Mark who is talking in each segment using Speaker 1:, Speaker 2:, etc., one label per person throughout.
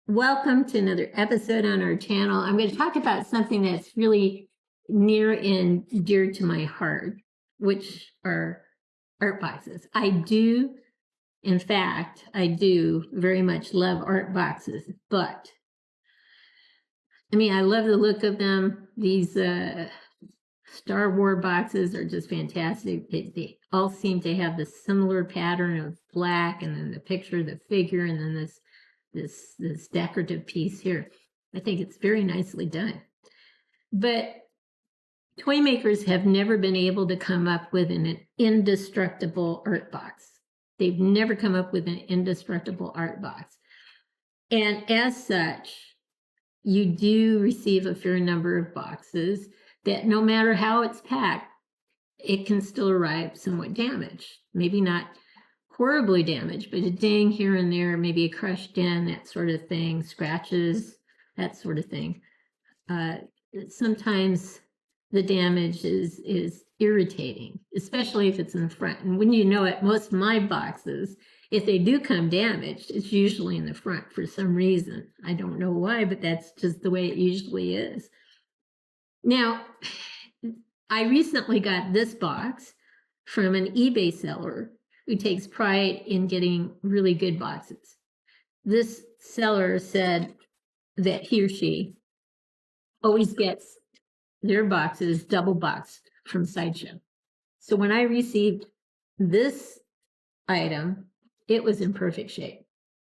Speaker 1: Welcome to another episode on our channel. I'm going to talk about something that's really near and dear to my heart, which are art boxes. I do very much love art boxes, but I love the look of them. These Star Wars boxes are just fantastic. They all seem to have the similar pattern of black, and then the picture, the figure, and then this decorative piece here. I think it's very nicely done. But toy makers have never been able to come up with an indestructible art box. They've never come up with an indestructible art box. And as such, you do receive a fair number of boxes that no matter how it's packed, it can still arrive somewhat damaged. Maybe not horribly damaged, but a ding here and there, maybe a crushed in, that sort of thing, scratches, that sort of thing. Sometimes the damage is irritating, especially if it's in the front. And when you know it, most of my boxes, if they do come damaged, it's usually in the front for some reason. I don't know why, but that's just the way it usually is. Now, I recently got this box from an eBay seller who takes pride in getting really good boxes. This seller said that he or she always gets their boxes double boxed from Sideshow. So when I received this item, it was in perfect shape.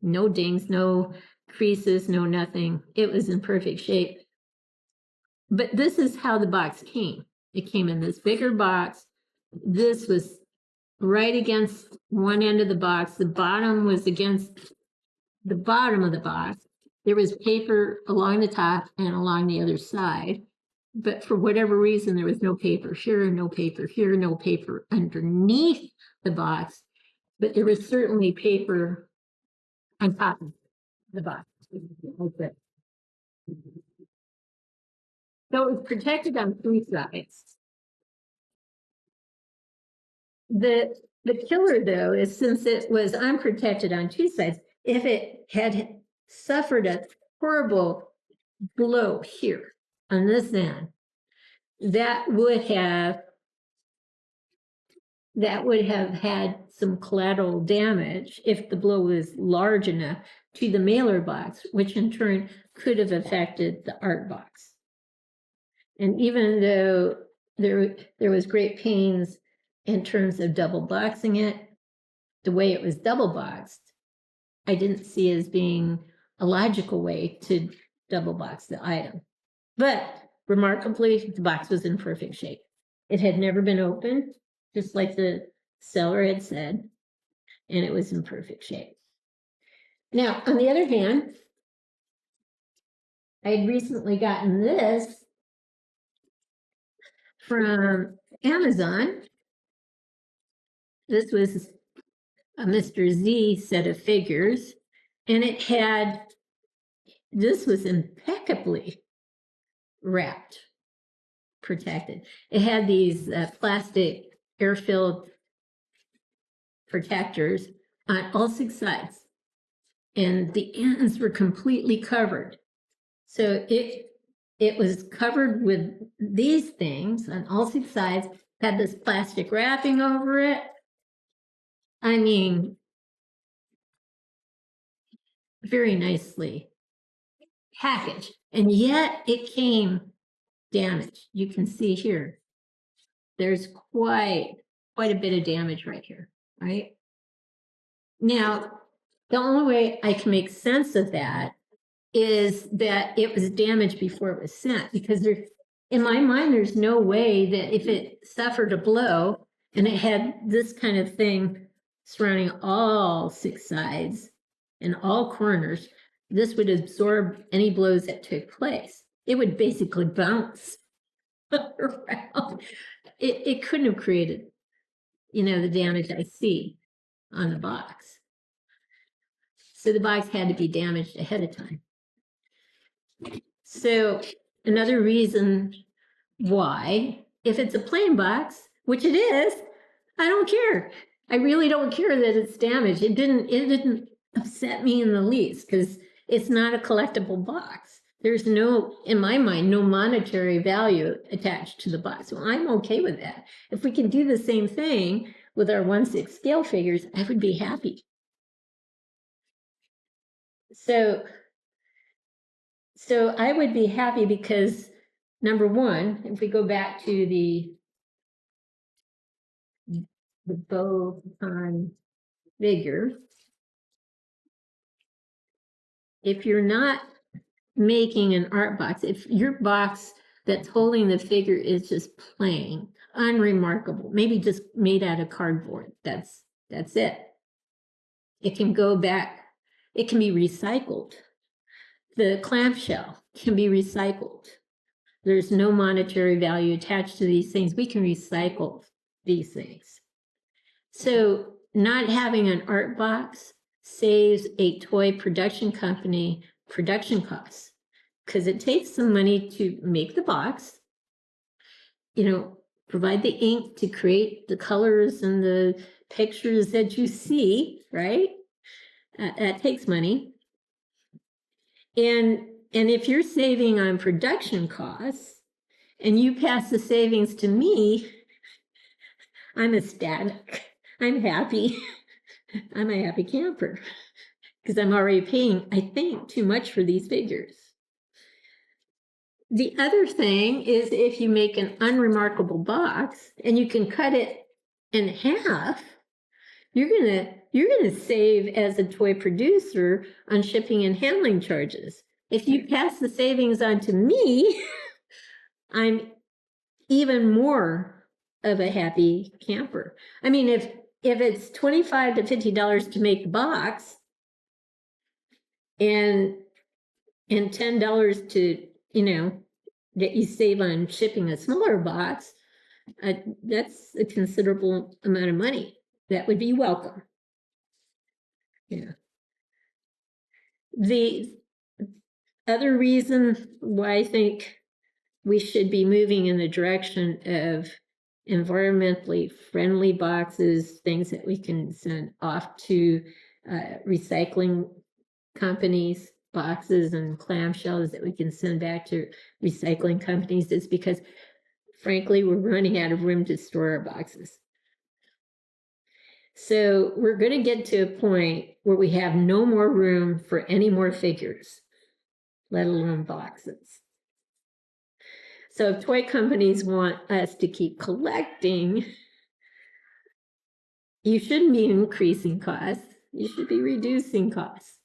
Speaker 1: No dings, no creases, no nothing. It was in perfect shape. But this is how the box came. It came in this bigger box. This was right against one end of the box. The bottom was against the bottom of the box. There was paper along the top and along the other side. But for whatever reason, there was no paper here, no paper here, no paper underneath the box. But there was certainly paper on top of the box. So it was protected on three sides. The killer, though, is since it was unprotected on two sides, if it had suffered a horrible blow here on this end, that would have had some collateral damage if the blow was large enough to the mailer box, which in turn could have affected the art box. And even though there was great pains in terms of double boxing it, the way it was double boxed, I didn't see as being a logical way to double box the item. But remarkably, the box was in perfect shape. It had never been opened, just like the seller had said, and it was in perfect shape. Now, on the other hand, I had recently gotten this from Amazon. This was a Mr. Z set of figures, and this was impeccably wrapped, protected. It had these plastic air-filled protectors on all six sides, and the ends were completely covered. So it was covered with these things on all six sides, had this plastic wrapping over it. Very nicely packaged, and yet it came damaged. You can see here, there's quite a bit of damage right here, right? Now, the only way I can make sense of that is that it was damaged before it was sent, because in my mind, there's no way that if it suffered a blow and it had this kind of thing surrounding all six sides and all corners, this would absorb any blows that took place. It would basically bounce around. It couldn't have created, the damage I see on the box. So the box had to be damaged ahead of time. So another reason why, if it's a plain box, which it is, I don't care. I really don't care that it's damaged. It didn't upset me in the least, because it's not a collectible box. There's no, in my mind, no monetary value attached to the box. So I'm okay with that. If we can do the same thing with our 1/6 scale figures, I would be happy. So I would be happy because, number one, if we go back to the bow on figure, if you're not making an art box, if your box that's holding the figure is just plain, unremarkable, maybe just made out of cardboard, that's it. It can go back, it can be recycled. The clamshell can be recycled. There's no monetary value attached to these things. We can recycle these things. So not having an art box saves a toy production company production costs, because it takes some money to make the box, provide the ink to create the colors and the pictures that you see, right? That takes money. And if you're saving on production costs and you pass the savings to me, I'm ecstatic. I'm happy. I'm a happy camper because I'm already paying, I think, too much for these figures. The other thing is if you make an unremarkable box and you can cut it in half, you're gonna save as a toy producer on shipping and handling charges. If you pass the savings on to me, I'm even more of a happy camper. I mean, if it's $25 to $50 to make the box and $10 to, that you save on shipping a smaller box, that's a considerable amount of money. That would be welcome. Yeah. The other reason why I think we should be moving in the direction of environmentally friendly boxes, things that we can send off to recycling companies, boxes and clamshells that we can send back to recycling companies, is because, frankly, we're running out of room to store our boxes. So we're going to get to a point where we have no more room for any more figures, let alone boxes. So if toy companies want us to keep collecting, you shouldn't be increasing costs. You should be reducing costs.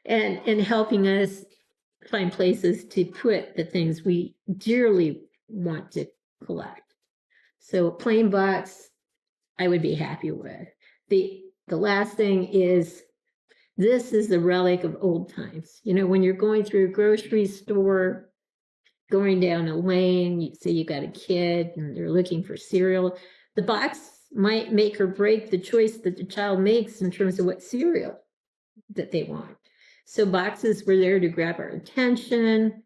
Speaker 1: And helping us find places to put the things we dearly want to collect. So a plain box, I would be happy with. The last thing is, this is the relic of old times. When you're going through a grocery store, going down a lane, you say you got a kid and they're looking for cereal, the box might make or break the choice that the child makes in terms of what cereal that they want. So boxes were there to grab our attention,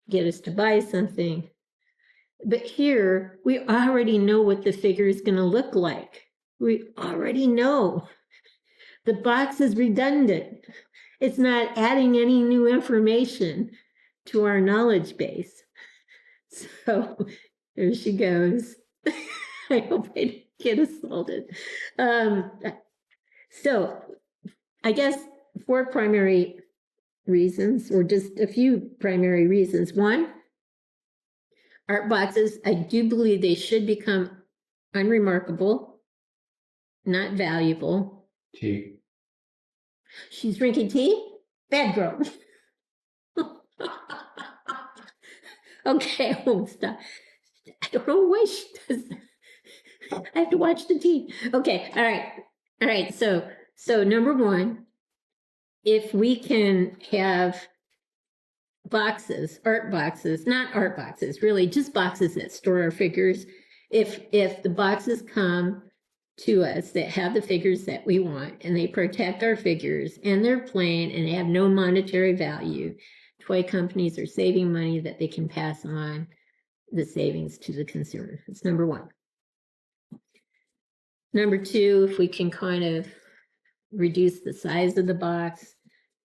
Speaker 1: get us to buy something. But here, we already know what the figure is going to look like. We already know. The box is redundant. It's not adding any new information to our knowledge base. So there she goes. I hope I didn't get assaulted. So I guess 4 primary reasons, or just a few primary reasons. 1, art boxes, I do believe they should become unremarkable, not valuable.
Speaker 2: Tea.
Speaker 1: She's drinking tea? Bad girl. Okay, I won't stop. I don't know why she does that. I have to watch the tea. Okay, all right. So number 1, if we can have boxes, art boxes, not art boxes, really just boxes that store our figures. If the boxes come to us that have the figures that we want and they protect our figures and they're plain and they have no monetary value, toy companies are saving money that they can pass on the savings to the consumer. That's number 1. Number 2, if we can kind of reduce the size of the box,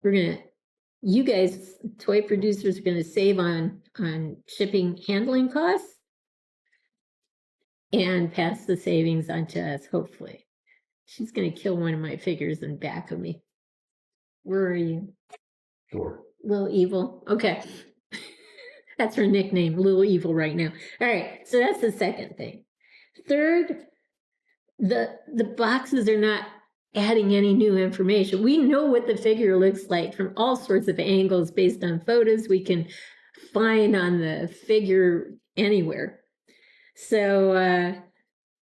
Speaker 1: you guys, toy producers, are gonna save on shipping handling costs and pass the savings on to us, hopefully. She's gonna kill one of my figures in back of me. Where are you?
Speaker 2: Sure.
Speaker 1: Little Evil. Okay. That's her nickname, Little Evil, right now. All right, so that's the second thing. Third, the boxes are not adding any new information. We know what the figure looks like from all sorts of angles based on photos we can find on the figure anywhere. So,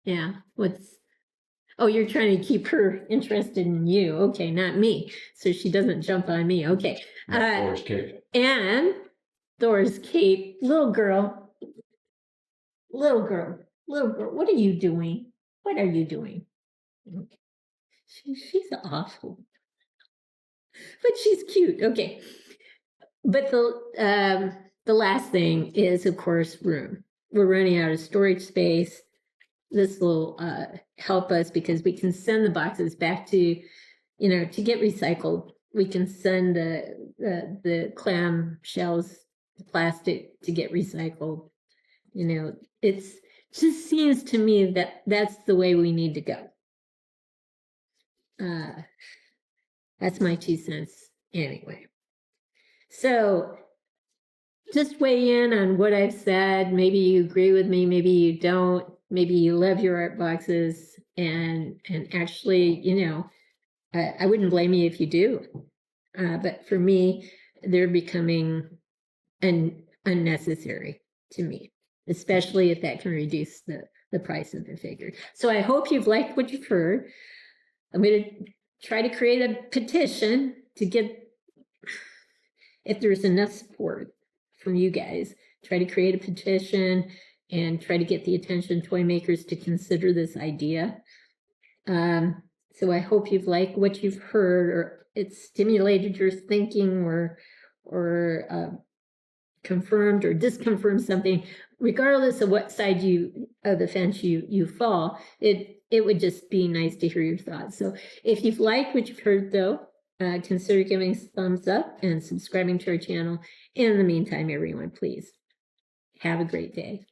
Speaker 1: yeah, oh, you're trying to keep her interested in you. Okay, not me. So she doesn't jump on me. Okay.
Speaker 2: Thor's cape.
Speaker 1: And Thor's cape. Little girl, what are you doing? What are you doing? She's awful. But she's cute. Okay. But the last thing is, of course, room. We're running out of storage space. This will help us because we can send the boxes back to get recycled. We can send the clam shells, the plastic, to get recycled. It just seems to me that that's the way we need to go. That's my 2 cents anyway. So just weigh in on what I've said. Maybe you agree with me, maybe you don't. Maybe you love your art boxes, and actually, I wouldn't blame you if you do. But for me, they're becoming unnecessary to me, especially if that can reduce the price of the figure. So I hope you've liked what you've heard. I'm going to try to create a petition to get, if there's enough support from you guys, try to create a petition and try to get the attention toy makers to consider this idea. So I hope you've liked what you've heard, or it's stimulated your thinking, or confirmed or disconfirmed something. Regardless of what side of the fence you fall, it would just be nice to hear your thoughts. So if you've liked what you've heard, though, consider giving us a thumbs up and subscribing to our channel. In the meantime, everyone, please have a great day.